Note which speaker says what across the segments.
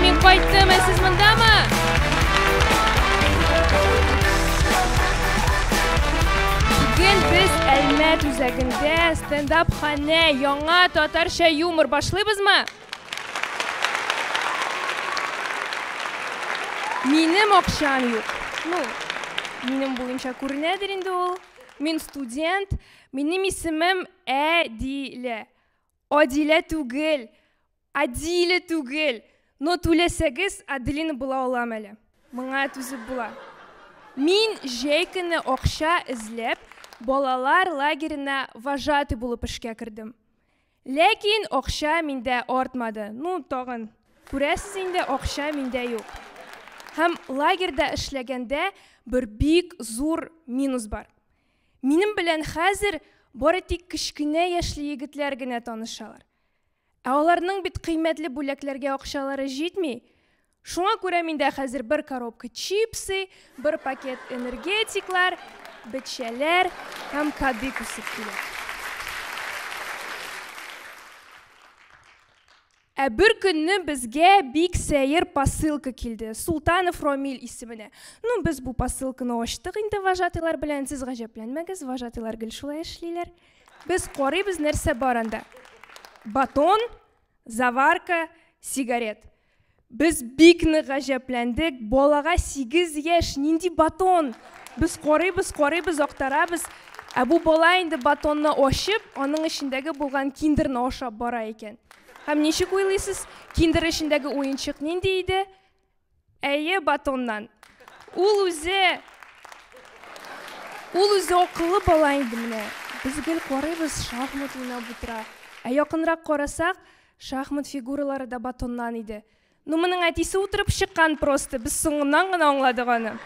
Speaker 1: Мен қайттым, сіз мұндамы? Бүгін біз Әлмәт үзәгінде стендап хане яңа татарша юмор башлайбызмы? Минем акчам юк. Минем буенча күренәдер инде ул. Мин студент. Минем исемем Әдилә. Адилә түгел. Адилә түгел. Но түләсәгез, Аделина була алам әле. Моңа түзеп була. Мин җәй көне акча эзләп, балалар лагерына вожатый булып эшкә кердем. Ләкин акча миндә артмады. Тагын. Күрәсез инде, акча миндә юк. Һәм лагерда эшләгәндә бер бик зур минус бар. Минем белән хәзер бары тик кечкенә яшьле егетләр генә танышалар. Аларның бит кыйммәтле бүләкләргә акчалары җитми. Шуңа күрә миндә хәзер бер коробка чипсы, бер пакет энергетиклар, бетчәләр һәм кадык үсеп килә. Бер көнне безгә бик сәер посылка килде. Султанов Ромил исеменә. Без бу посылканы ачтык инде вожатыйлар белән. Сез гаҗәпләнмәгез, вожатыйлар гел шулай эшлиләр. Без карыйбыз нәрсә бар анда. Батон, заварка, сигарет. Без бик нык гаҗәпләндек. Балага 8 яшь, нинди батон? Без карыйбыз, актарабыз. Бу бала инде батонны ачып, аның эчендәге булган киндерны ашап бара икән. Һәм ничек уйлыйсыз, киндер эчендәге уенчык нинди иде? Әйе, батоннан. Ул үзе акыллы бала инде менә. Без гел карыйбыз, шахмат уйнап утыра. Якынрак карасак, шахмат фигуралары да батоннан иде. Моның әтисе утырып чыккан просто, без соңыннан гына аңладык аны.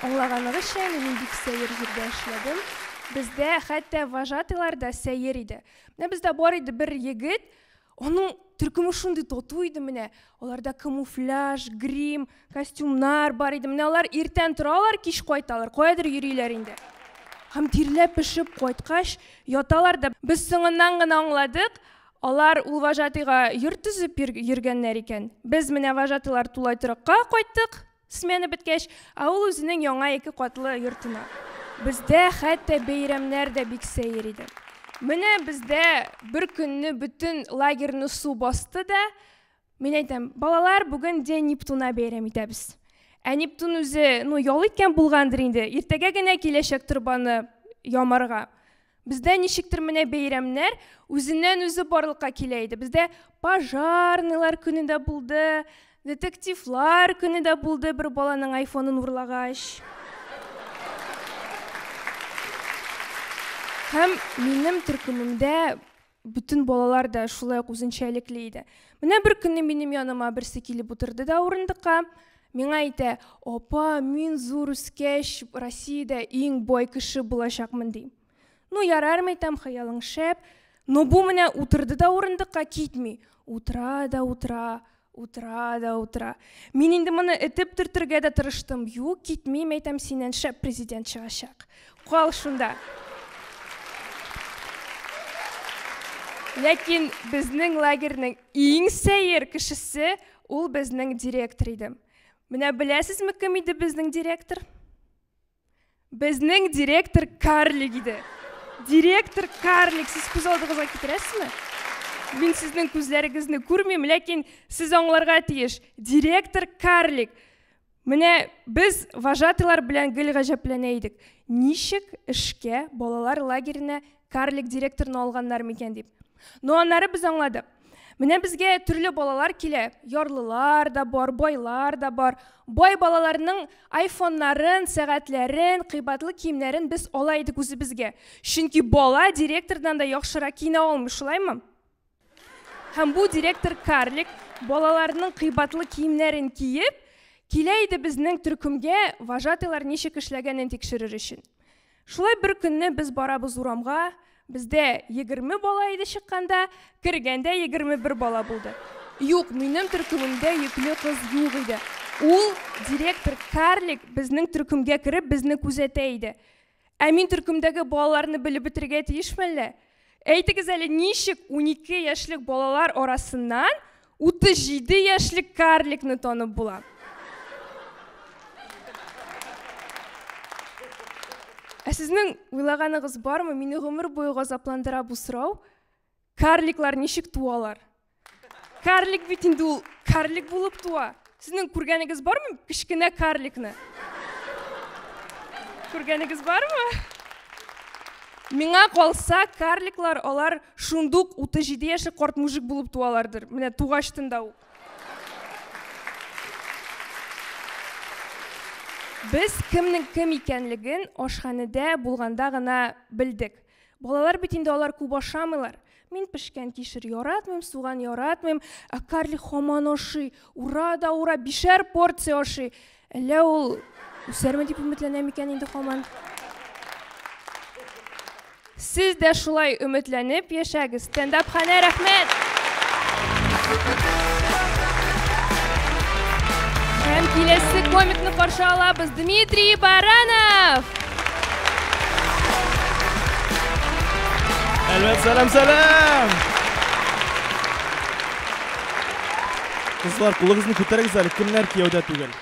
Speaker 1: Аңлаганыгызча, мин бик сәер җирдә эшләдем. Бездә хәтта вожатыйлар да сәер иде. Бездә бар иде бер егет, аның төркеме шундый тату иде менә. Аларда камуфляж, грим, костюмнар бар иде. Менә алар иртән торалар, кич кайталар, каядыр йөриләр инде. Һәм тирләп пешеп кайткач, яталар да. Без соңыннан гына аңладык, алар ул вожатыйга йорт төзеп йөргәннәр икән. Без менә вожатыйлар тулай торакка кайттык, смена беткәч, ул үзенең яңа 2 катлы йортына. Бездә хәтта бәйрәмнәр дә бик сәер иде. Менә бездә бер көнне бүтән лагерьны су басты да, мин әйтәм, балалар, бүген дә Нептуна бәйрәм итәбез. Нептун үзе, ял иткән булгандыр инде, иртәгә генә киләчәк торбаны ямарга. Бездә ничектер менә бәйрәмнәр үзеннән-үзе барлыкка килә иде. Бездә пожарныйлар көне дә булды, детективлар көне дә булды, бер баланың айфонын урлагач. Һәм минем төркемемдә бүтән балалар да шулай үзенчәлекле иде. Менә бер көнне минем яныма берсе килеп утырды да урындыкка. Миңа әйтә: "Апа, мин зур үскәч Россиядә иң бай кеше булачакмын" ди. Ярармы, әйтәм, хыялың шәп. Бу менә утырды да урындыкка китми. Утыра да утыра. Мин инде моны этеп төртергә дә тырыштым. Юк, китмим, әйтәм, синнән шәп президент чыгачак. Кал шунда. Ләкин безнең лагерьнең иң сәер кешесе ул безнең директор иде. Менә беләсезме, кем иде безнең директор? Безнең директор Карлик иде. Директор Карлик, сез күз алдыгызга китерәсезме? Мин сезнең күзләрегезне күрмим, ләкин сез аңларга тиеш. Директор Карлик. Менә без вожатыйлар белән гел гаҗәпләнә идек. Ничек эшкә балалар лагеренә Карлик директорны алганнар микән дип. Аннары без аңладык. Менә безгә төрле балалар килә. Ярлылар да бар, байлар да бар. Бай балаларның айфоннарын, сәгатьләрен, кыйбатлы киемнәрен без ала идек үзебезгә. Чөнки бала директордан да яхшырак киенә алмый, шулаймы? Һәм бу директор Карлик балаларның кыйбатлы киемнәрен киеп, килә иде безнең төркемгә вожатыйлар ничек эшләгәнен тикшерер өчен. Шулай бер көнне без барабыз урамга. Бездә 20 бала иде чыкканда, кергәндә 21 бала булды. Юк, минем төркемемдә йөкле кыз юк иде. Ул директор Карлик безнең төркемгә кереп безне күзәтә иде. Мин төркемдәге балаларны белеп бетергә тиешме әллә? Әйтегез әле, ничек 12 яшьлек балалар арасыннан 37 яшьлек карликны танып була. Сезнең уйлаганыгыз бармы? Мине гомер буе газапландыра бу сорау. Карликлар ничек туалар? Карлик бит инде ул карлик булып туа. Сезнең күргәнегез бармы кичкенә карликны? Күргәнегез бармы? Миңа калса, карликлар алар шундук 37 яшьлек карт мужик булып туалардыр. Менә тугачтында ул. Без кемнең кем икәнлеген ашханәдә булганда гына белдек. Балалар бит инде алар күп ашамыйлар. Мин пешкән кишер яратмыйм, суган яратмыйм, ә карлик һаман ашый. Ура да ура, 5 порция ашый. Әллә ул үсәрме дип өметләнәм икән инде һаман. Siz de şulay ümitlenip yaşagız. Stand-up xana rəhmət. Hem kilesi komikni qarşı alabız. Dmitriy Baranov.
Speaker 2: Evet, selam. Kızlar, kulağınızı kötərəgiz әлі. Kimlər ki yavda tügəl.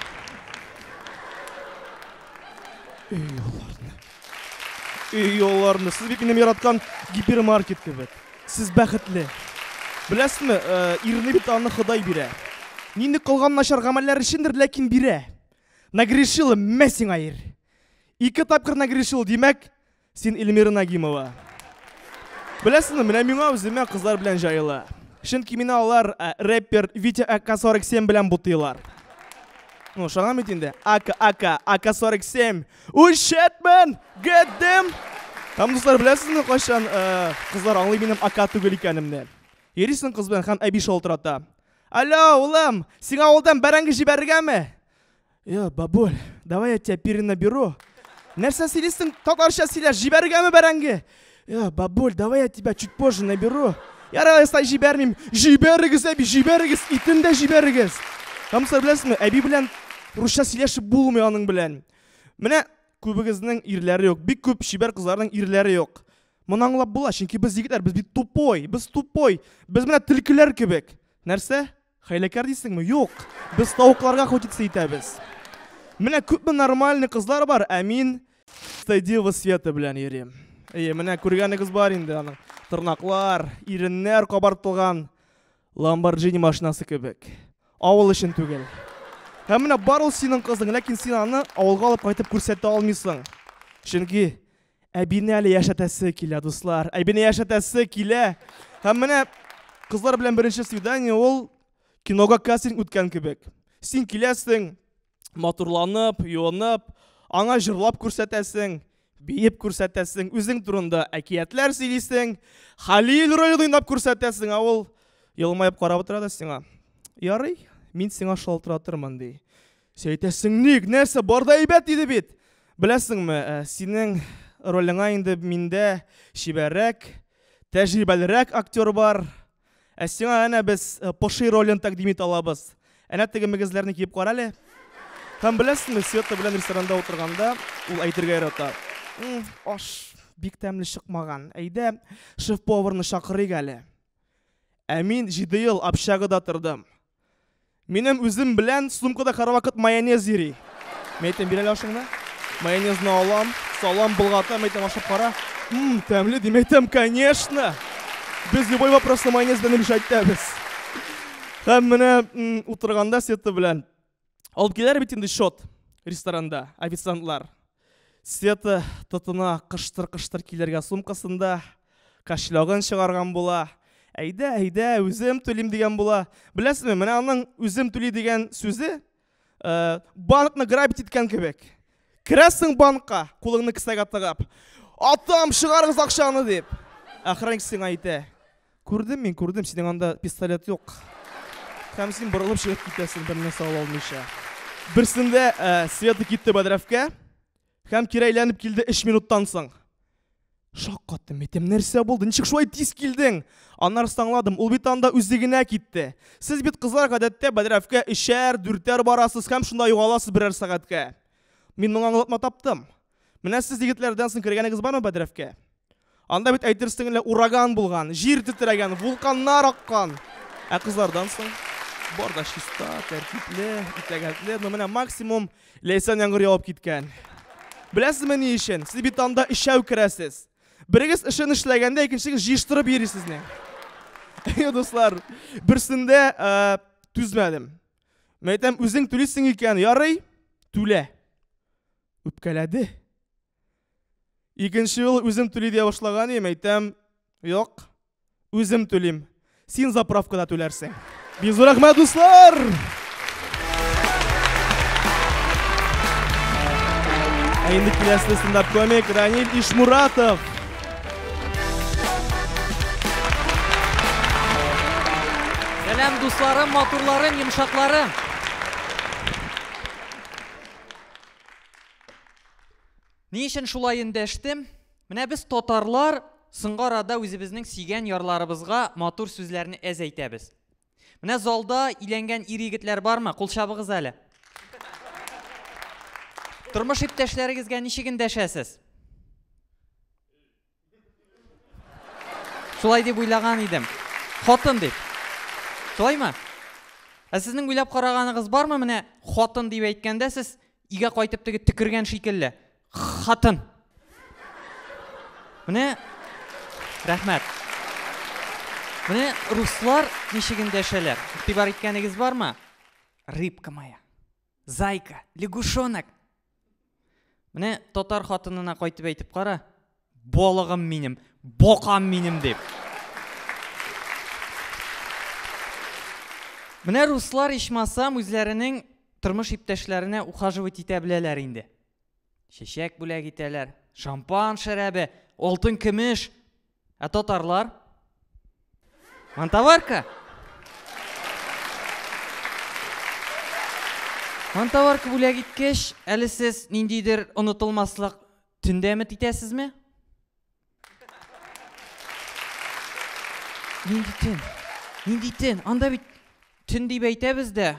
Speaker 2: Ey yollarını, siz bir benim yaratkan gipermarket gibi. Siz бәхетле. Білесізме, иріне бит аны Құдай бире. Нинді қылған нашар ғамәлләр ішіндір, ләкин бире. Нагрешила мәсің айыр. 2 тапқыр нагрешил демәк, сен Эльмира Нагимова. Білесізме, менә миңа өзіме қызлар білән жайыла. Шынки мені алар рэпер Витя АК-47 білән бұтыйлар. Ну, шаңа метінде. АК-47. Ушетмен! Гәддім! Там достар білесізме, қашан қызлар аңлай менің АК түгел екенімді. Ересін қыз бен һәм әби шалтырата. Алло, улым, сен ауылдан бәрәңгі жібәргәме? Бабуль, давай я тебя перенаберу. Нәрсә сөйлесің, татарша сөйләш, жібәргәме бәрәңгі? Бабуль, давай я тебя чуть позже наберу. Яралай жібәрмейм. Жібәрігіз, әби, жібәрігіз, итін дә жібәрігіз. Там достар білесізме, әби білән русша сөйләшіп булмый аның білән. Менә көбігіздің ирләре yok. Бик көп шибәр қызларның ирләре yok. Мұны аңлап була, чөнки біз егетләр, біз бит тупой. Біз менә түлкілер кебек. Нәрсә? Хайлакар дейсеңме? Yok. Біз тауыкларга охотиться итәбез. Менә күпме нормальный қызлар бар, ә мин Стадива Света белән йөрим. Менә күргәнегез бар инде аның. Тырнаклар, иреннәр кабартылган Lamborghini машинасы кебек. Авыл өчен түгел. Һәм менә бар ул синең кызың, ләкин син аны авылга алып кайтып күрсәтә алмыйсың. Чөнки әбине әле яшәтәсе килә, дуслар. Әбине яшәтәсе килә. Һәм менә кызлар белән беренче свидание ул кинога кастинг үткән кебек. Син киләсең, матурланып, юынып, аңа җырлап күрсәтәсең, биеп күрсәтәсең, үзең турында әкиятләр сөйлисең, Халил ролен уйнап күрсәтәсең, ул елмаеп карап утыра да сиңа. Ярый, мин сиңа шалтыратырмын ди. Сөйтәсең ник, нәрсә барда әйбәт иде бит. Беләсеңме, синең ролеңа инде миндә шибәрәк, тәҗрибәлерәк актер бар. Сиңа әнә без поши ролен тәкъдим итә алабыз. Әнә теге мөгезләрне киеп кара әле. Һәм беләсеңме, Света белән ресторанда утырганда ул әйтергә ярата. Аш бик тәмле чыкмаган. Әйдә, шеф-поварны чакырыйк әле. Ә мин 7 ел общагада тордым. Минем үзем белән сумкада һәрвакыт майонез йөри. Мәйтәм бирә ашыңны. Майонезны алам, салам булгатам, әйтәм ашап кара. Тәмле димәйтәм, конечно. Без любой вопросны майонез белән решать итәбез. Һәм менә утырганда Света белән алып киләр бит инде счет ресторанда, официантлар. Света тотына кыштыр-кыштыр килергә сумкасында, кашлягын чыгарган була. Әйдә, үзем төлим дигән була. Беләсезме, менә аның үзем төли дигән сүзе банкны грабить иткән кебек. Керәсең банкка, кулыңны кесәгә тыгып, атам, чыгарыгыз акчаны дип. Охранник сиңа әйтә. Күрдем, синең анда пистолет юк. Һәм син борылып чыгып китәсең, берне сала алмыйча. Берсендә Света китте Бадрафка, һәм кире әйләнеп килде 3 минуттан соң. Шаккаттым, әйтәм, нәрсә булды? Ничек шулай тиз килдең? Аннарсы аңладым, ул бит анда үзлегенә китте. Сез бит кызлар гадәттә Бадрафка 3-4 барасыз һәм шунда югаласыз берәр сәгатькә. Мин моны аңлатма таптым. Менә сез егетләрдән соң кергәнегез бармы Бадрафка? Анда бит әйтерсең ураган булган, җир тетрәгән, вулканнар аккан. Ә кызлардан соң Барда чиста, тәртипле, итәгатьле, но менә максимум Ләйсән яңгыр явып киткән. Беләсезме ни өчен? Сез бит анда эшәү керәсез. Берегез эшен эшләгәндә, икенчегез җыештырып йөрисезне. Дуслар, берсендә түзмәдем. Мен әйтәм, үзең түлисең икән, ярый, түлә. Үпкәләде. Икенче ел үзем түли дия башлаган идем, әйтәм, юк, үзем түлим. Син заправкада түләрсең. Бик зур рәхмәт, дуслар! Инде киләсе стендап комик Ранил Ишмуратов.
Speaker 3: Сәлам дусларым, матурларым, йомшакларым. Ни өчен шулай эндәштем? Менә без татарлар соңгы арада үзебезнең сөйгән ярларыбызга матур сүзләрне әз әйтәбез. Менә залда иләнгән ир-егетләр бармы? Кул чабыгыз әле. Тормыш иптәшләрегезгә ничек эндәшәсез? Шулай дип уйлаган идем. Хатын дип. Шулаймы? Сезнең уйлап караганыгыз бармы? Менә хатын дип әйткәндә сез игә кайтып теге тикергән шикелле. Хатын. Менә рәхмәт. Менә руслар ничек эндәшәләр? Игътибар иткәнегез бармы? Рыбка моя, зайка, лягушонок. Менә татар хатынына кайтып әйтеп кара. Балыгым минем, бакам минем дип. Менә руслар ичмасам үзләренең тормыш иптәшләренә ухаживать итә беләләр инде. Чәчәк бүләк итәләр, шампан шәрабе, алтын көмеш. Ә татарлар? Мантаварка? Мантаварка бүләк иткәч, әле сез ниндидер онытылмаслык төндәме итәсезме? Нинди төн? Анда бит төн дип әйтәбез дә.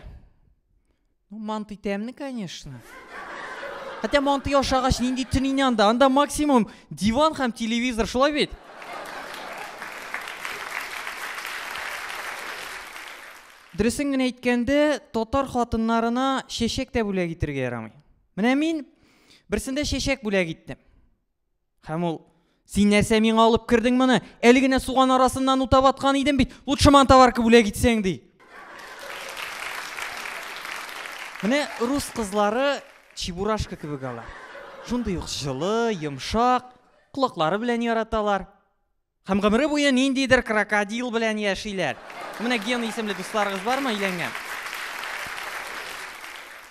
Speaker 3: Манты итәмне, конечно. Хотя манты ашагач нинди төн ине анда? Анда максимум диван һәм телевизор, шулай бит? Дөресен генә әйткәндә, татар хатыннарына чәчәк тә бүләк итәргә ярамый. Менә мин берсендә чәчәк бүләк иттем. Һәм ул: "Син нәрсә миңа алып кирдең моны? Әле генә суган арасыннан утап аткан идем бит. Лучше мантаварка бүләк итсәң" ди. Менә рус кызлары чебурашка кебек алар. Шундый ук җылы, йомшак, кулаклары белән яраталар. Һәм гомере буе ниндидер крокодил белән яшиләр. Менә Ген исемле дусларыгыз бармы иләнгән?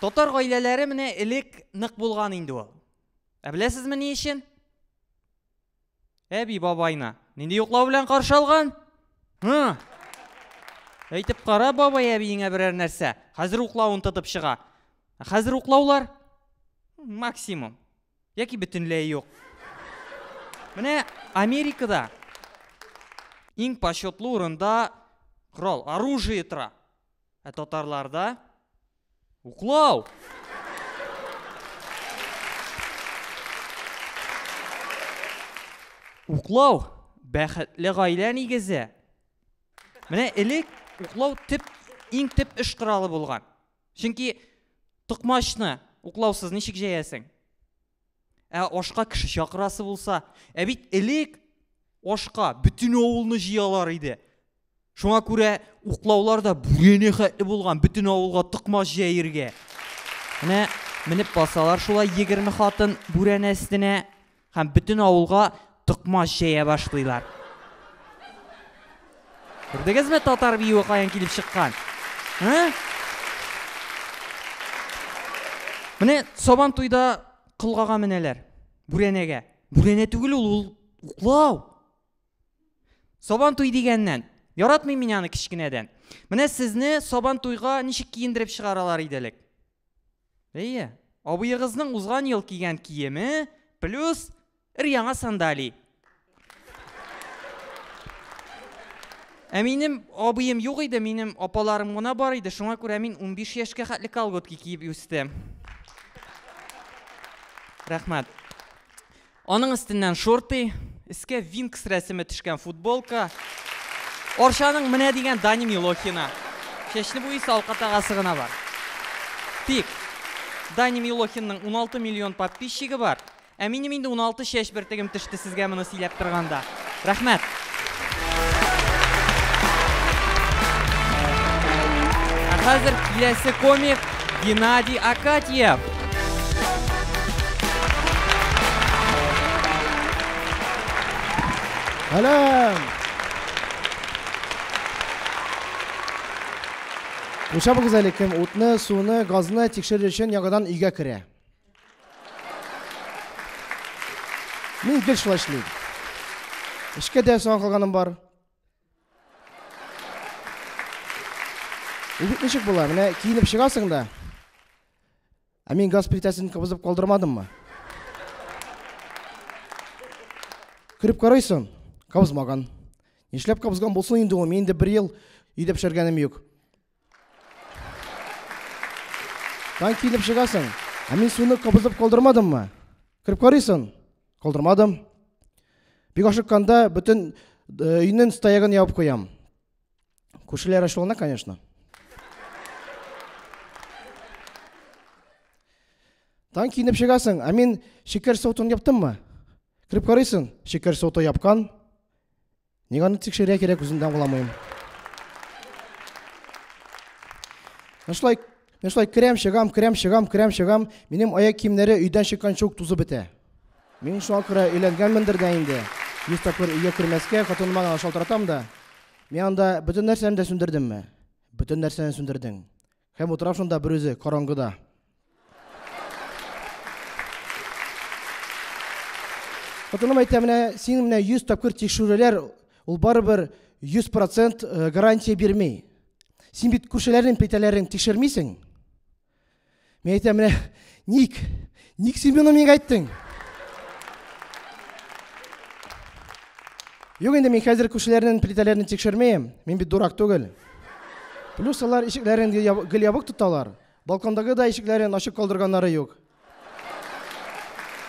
Speaker 3: Татар гаиләләре менә элек нык булган инде ул. Ә беләсезме ни өчен? Әби бабайны нинди юклау белән каршы алган? Әйтеп кара бабай әбиеңә берәр нәрсә. Хәзер уклауын тотып чыга. Хәзер уклаулар максимум яки бөтенләй юк. Менә Америкада иң почетлы урында корал, оружие тора. Ә татарларда уклау. Уклау бәхетле гаилә нигезе. Менә элек уклау иң төп эш коралы булган. Чөнки тукмачны уклаусыз ничек җәясең? Ә ашка кеше чакырасы булса, ә бит элек ашка бүтән авылны җыялар иде. Шуңа күрә уклаулар да бүрәнә хәтле булган, бүтән авылга тукмач җәергә. Менә менеп басалар шулай 20 хатын бүрәнә өстенә һәм бүтән авылга тукмач җәя башлыйлар. Күрдегезме татар бию каян килеп чыккан? Менә Сабан туйда кылгага менәләр. Бүрәнәгә. Бүрәнә түгел ул уклау. Сабан туй дигәннән. Яратмыйм мин аны кичкенәдән. Менә сезне Сабан туйга ничек киендереп чыгаралар иделек? Әйе, абыегызның узган ел кигән киеме плюс яңа сандали. Ә минем абыем юк иде, минем апаларым гына бар иде. Шуңа күрә мин 15 яшькә хәтле колготки киеп үстем. Рәхмәт. Аның өстеннән шорты, искә Винкс рәсеме төшкән футболка. Оршаның менә дигән Дани Милохина. Шешні буй салқа тағасы ғана бар. Тик, Дани Милохинның 16 миллион подписчигі бар. Әминем инде 16 шеш бертегім тішті сізге мұны сөйлеп тұрғанда. Рахмет. Қазір келесі комик Геннадий Акатьев.
Speaker 4: Әлем! Ушабығыз әлікім, отны, суыны, газыны текшерер үшін яғадан үйге кіре. Мен гіл шылай шылейді. Ішке де соған қылғаным бар. Үбіт нешік бола, міне кейініп шығасың да. Мен газ плитасын қабызып қалдырмадым ма? Кіріп қарайсын, қабызмаған. Нешлеп қабызған болсын енді ол, мен де бір ел үйдеп шәргенім yok. Дан кейініп шығасың, мен суыны қабызып қалдырмадым ма? Кіріп қарайсын, қалдырмадым. Бек ашыққанда бүтін үйінің стаяғын яуып қоям. Көршілер ашылғана, конечно. Дан кейініп шығасың, мен шекер соутын яптым ма? Кіріп қарайсын, шекер соуты япқан. Неганы текшере керек өзімден қыламайым. Мен шылай кірем, шығам. Менің аяқ киімдері үйден шыққан шоқ тұзы біте. Мен шуан күрі үйленген міндірді енді. Естапыр үйе кірмеске қатынымаған шалтыратам да. Мен анда бүтін нәрсені сүндірдім ме? Бүтін нәрсені сүндірдің. Хем отырап шында бір өзі қараңғыда. Қатыным айтамына, сенің міне 100 тапкір текшерулер, ол бары бір 100% гарантия бермей. Сен бит көршілердің плиталерін текшермейсің. Мен айтамына, ник сен мен айттың? Yok енді мен қазір көршілерінің плиталерін текшермейім, мен бит дурак түгіл. Плюс олар ешіклерін гіл ябық тұтталар. Балкондағы да ешіклерін ашық қалдырғанлары yok.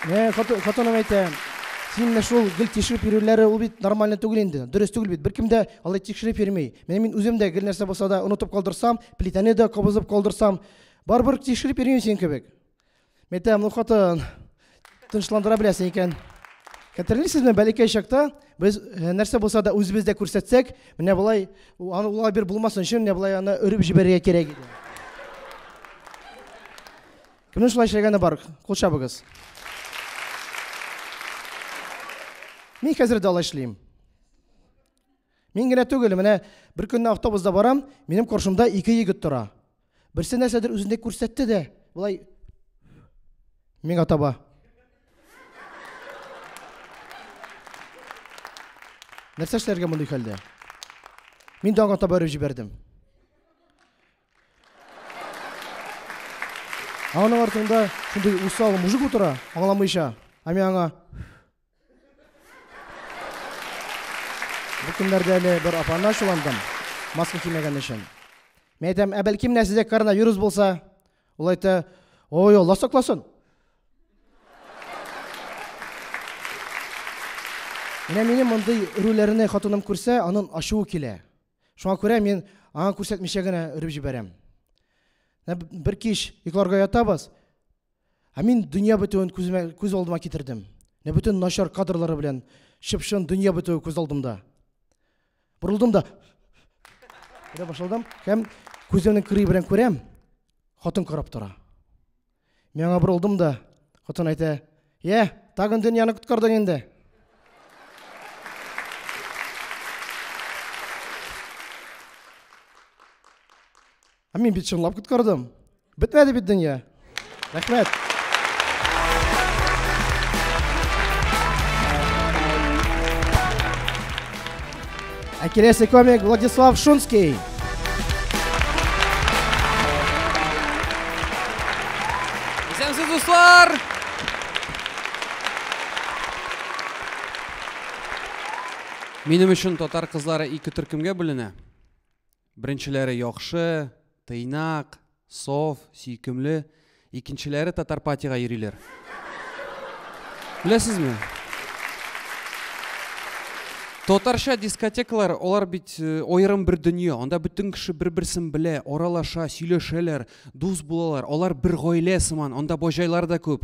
Speaker 4: Мен қатыным айтам, сен шул гіл текшіріп берулері ол бит нормально түгіл енді, дұрыс түгіл бит. Бір кімді алай текшіріп бермей. Мен өзім де гіл нәрсе болса да ұнытып қалдырсам, плитаны да қобызып қалдырсам, бар-бір текшіріп бермейм сен кебек. Мен айтам, қатын тынышландыра білесің екен. Кәтірілесіз мен бәлекей шақта, біз нәрсе болса да өзімізде көрсетсек, міне бұлай, олай бір болмасын үшін, міне бұлай аны өріп жіберге керек еді. Кімнің шылай шайғаны бар, қол шабығыз. Мен қазірде алай шылайым. Мен гене түгілі, міне бір күнні автобусда барам, менің қоршымда 2 егіт тұра. Бірсі нәрседір өзінде көрсетті де, бұлай, мен атаба. Нәрсе ішлерге мұндай қалды. Мен дан атаба өріп жібердім. Ағының артында шындай ұсалы мұжық отыра, аңламайша, мен аңа. Бұл күндерде әлі бір апанна шуландым, маска кимеген үшін. Мен айтам, бәлкім нәсіде коронавирус болса, ол айты, ой, Алла сақласын. Менің мұндай үрулеріне қатыным көрсе, анын ашуы келе. Шуңа көре мен аңа көрсетмешегіне үріп жіберем. Бір кеш ұйқыларға ятабыз, мен дүния бітуін көз алдыма кетірдім. Бүтін нашар кадрлары білен шыпшын дүния бітуі көз алдымда. Бұрылдым да. Бұра башылдым, көзімнің кірі бірін көрем, қатын қарап тұра. Мен аңа бұрылдым да, қатын айты, тағын дүнияны құтқардың енді. Мен бит шынлап құтқардым. Бітмеді бит дүния. Рахмет. Келесі комик Владислав Шунский.
Speaker 5: Есенсіз достар! Менің үшін татар қызлары 2 түркімге бүліне. Біріншілері яқшы, тыйнақ, соф, сүйкімлі, екіншілері татар патиға үйрілер. Білесіз ме? Тотарша дискотекалар, олар бит ойрым бір дүние. Онда бүтін кіші бір-бірсін біле, оралаша, сөйлешелер, дус булалар. Олар бір ғойле сыман, онда божайлар да көп.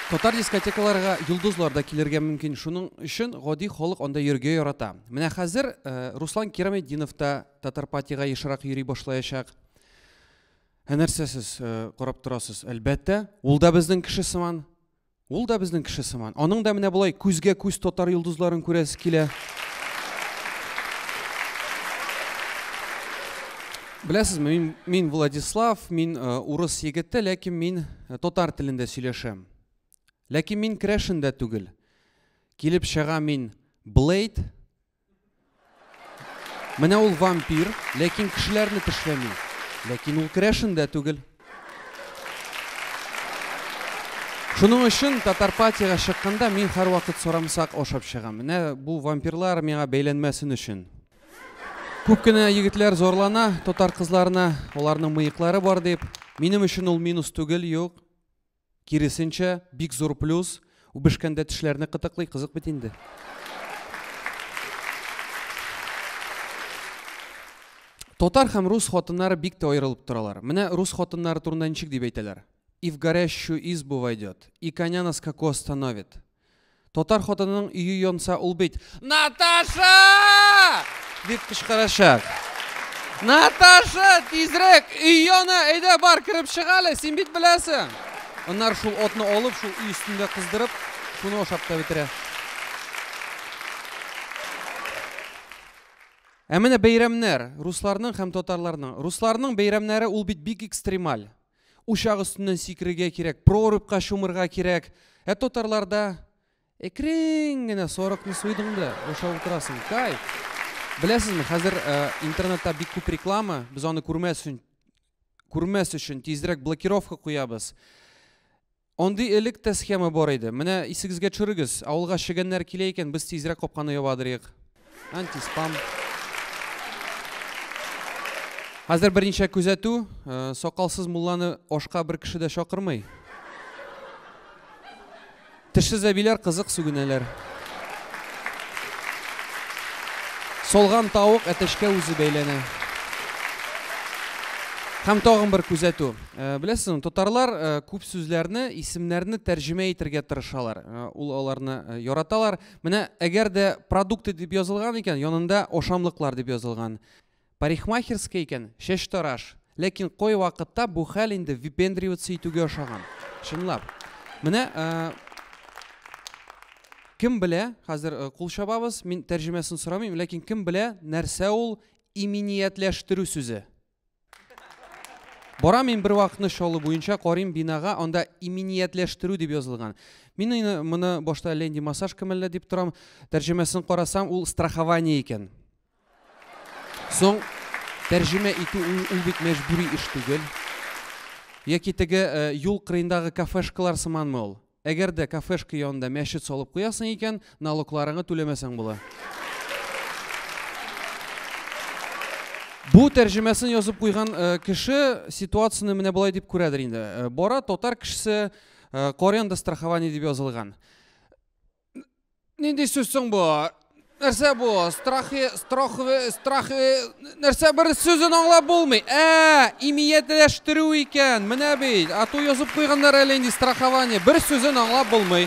Speaker 5: Тотар дискотекаларға юлдузлар да келерге мүмкін. Шуның үшін ғоди холық онда йөрге ярата. Менә хәзер Руслан Кирамеддинов та Татарпатиға ешырақ йөри башлаячак. Нәрсәсез қарап торасыз? Әлбәттә, ул да безнең кеше сыман. Ул да безнең кеше сыман. Аның да менә булай күзгә күз тотар йолдызларын күрәсе килә. Беләсезме, мин Владислав, мин урыс егете, ләкин мин тотар телендә сөйләшәм. Ләкин мин крәшен дә түгел. Килеп чыга мин Блейд. Менә ул вампир, ләкин кешеләрне тешләми. Ләкин ул крәшен дә түгел. Шуның өчен Татарпатиға чыкканда мин һәр вакыт сорамсак ашап чыгам. Менә бу вампирлар миңа бәйләнмәсен өчен. Күп кенә егетләр зорлана татар кызларына, оларның мыеклары бар дип. Минем өчен ул минус түгел, юк. Киресенчә, бик зур плюс. У бешкәндә тешләрне кытыклый, кызык бит инде. Татар һәм рус хатыннары бик тә аерылып торалар. Менә рус хатыннары турында ничек дип әйтәләр? И в горящую избу войдет, и коня на скаку остановит. Татар хатынының үйі янса ул бит «Наташа!» дип кычкырачак. «Наташа, тизрәк, өй яна, әйдә бар, кирип чык әле, син бит беләсең». Аннар шул атны алып, шул өй өстендә кыздырып, шуны ашап та бетерә. Ә менә бәйрәмнәр, русларның һәм татарларның. Русларның бәйрәмнәре ул бит бик экстремаль. Ушак өстеннән сикерергә кирәк, прорубка чумырга кирәк. Ә татарларда экрен генә сорокны суйдыңды, ошап утырасың. Кайф. Беләсезме, хәзер интернетта бик күп реклама, без аны күрмәс өчен тизрәк блокировка куябыз. Ондай элек тә схема бар иде. Менә исегезгә төшерегез, авылга чыгәннәр килә икән, без тизрәк капканы ябадырык. Антиспам. Хәзер берничә күзәтү, сакалсыз мулланы ашка бер кеше дә чакырмый. Тешсез әбиләр кызык сүгенәләр. Солган тавык әтәшкә үзе бәйләнә. Һәм тагын бер күзәтү. Беләсезме, татарлар күп сүзләрне, исемнәрне тәрҗемә итәргә тырышалар. Ул аларны яраталар. Менә әгәр дә продукты дип язылган икән, янында ашамлыклар дип язылган. Парикмахерская икән, чәч тараш. Ләкин кой вакытта бу хәл инде випендриваться итүгә ашаган. Чынлап. Менә кем белә, хәзер кул чабабыз, мин тәрҗемәсен сорамыйм, ләкин кем белә, нәрсә ул иминиятләштерү сүзе? Бара мин бер вакытны шалы буенча карыйм бинага, анда иминиятләштерү дип язылган. Мин моны башта ленди массаж кемәллә дип торам, тәрҗемәсен карасам, ул страхование икән. Соң тәрҗемә итү ул бит мәҗбүри эш түгел. Яки теге юл кырыендагы кафешкалар сыманмы ул? Әгәр дә кафешка янында мәчет салып куясың икән, налогларыңны түләмәсәң була. Бу тәрҗемәсен язып куйган кеше ситуацияны менә булай дип күрәдер инде. Бара татар кешесе Коренда страхование дип язылган. Нинди сүз соң бу? Нәрсә бу? Страхы, нәрсә бер сүзен аңлап булмый. Иминиятләштерү икән. Менә бит, ату язып куйганнар әле инде страхование. Бер сүзен аңлап булмый.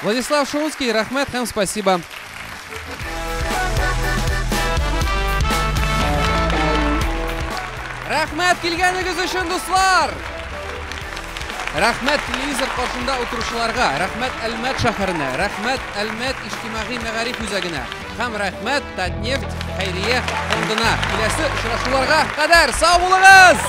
Speaker 5: Владислав Шумский, рәхмәт һәм спасибо. Рәхмәт килгәнегез өчен, дуслар. Рәхмәт телевизор каршында утыручыларга, рәхмәт Әлмәт шәһәренә, рәхмәт Әлмәт иҗтимагый мәгариф үзәгенә, һәм рәхмәт Татнефть хәйрия фондына. Киләсе очрашуларга кадәр сау булыгыз!